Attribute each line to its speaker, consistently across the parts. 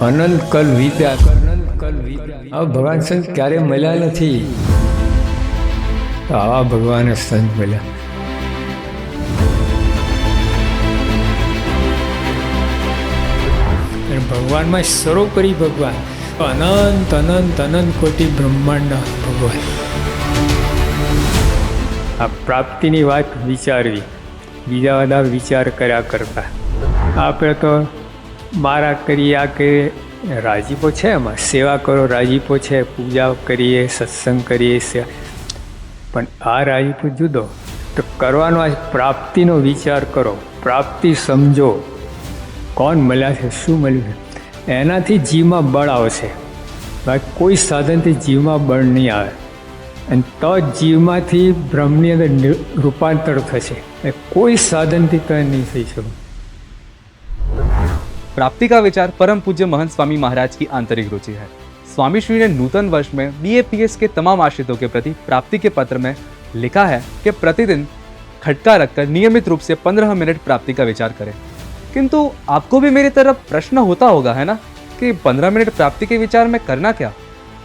Speaker 1: અનંત કલ વીત્યા, અનંત કલ વીત્યા. આ ભગવાન સંત ક્યારે મળ્યા નથી. આવા ભગવાન સંત મળ્યા. અને ભગવાનમાં સર્વોપરી ભગવાન, અનંત અનંત અનંત કોટી બ્રહ્માંડના ભગવાન. આ પ્રાપ્તિની વાત વિચારવી, બીજા બધા વિચાર કર્યા કરતા. આપણે તો મારા કરીએ, આ કરીએ, રાજીપો છે એમાં, સેવા કરો રાજીપો છે, પૂજા કરીએ, સત્સંગ કરીએ, પણ આ રાજીપો જુદો. તો કરવાનો આ પ્રાપ્તિનો વિચાર કરો, પ્રાપ્તિ સમજો, કોણ મળ્યા છે, શું મળ્યું છે, એનાથી જીવમાં બળ આવશે. બાકી કોઈ સાધનથી જીવમાં બળ નહીં આવે. અને તો જીવમાંથી બ્રહ્મની અંદર રૂપાંતર થશે. કોઈ સાધનથી તો નહીં થઈ શકે.
Speaker 2: प्राप्ति का विचार परम पूज्य महंत स्वामी महाराज की आंतरिक रुचि है। स्वामी श्री ने नूतन वर्ष में BAPS के तमाम आश्रितों के प्रति प्राप्ति के पत्र में लिखा है कि प्रतिदिन खटका रखकर नियमित रूप से 15 मिनट प्राप्ति का विचार करें। किंतु आपको भी मेरी तरफ प्रश्न होता होगा, है ना, कि 15 मिनट प्राप्ति के विचार में करना क्या?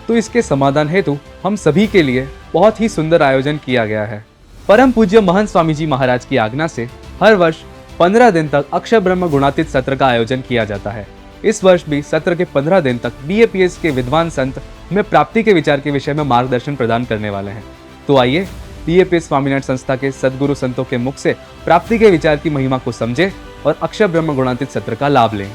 Speaker 2: तो इसके समाधान हेतु हम सभी के लिए बहुत ही सुंदर आयोजन किया गया है। परम पूज्य महंत स्वामी जी महाराज की आज्ञा से हर वर्ष 15 दिन तक अक्षर ब्रह्म गुणातीत सत्र का आयोजन किया जाता है। इस वर्ष भी सत्र के 15 दिन तक BAPS के विद्वान संत हमें प्राप्ति के विचार के विषय में मार्गदर्शन प्रदान करने वाले हैं। तो आइए BAPS स्वामीनारायण संस्था के सद्गुरु संतों के मुख से प्राप्ति के विचार की महिमा को समझे और अक्षर ब्रह्म गुणातीत सत्र का लाभ लें।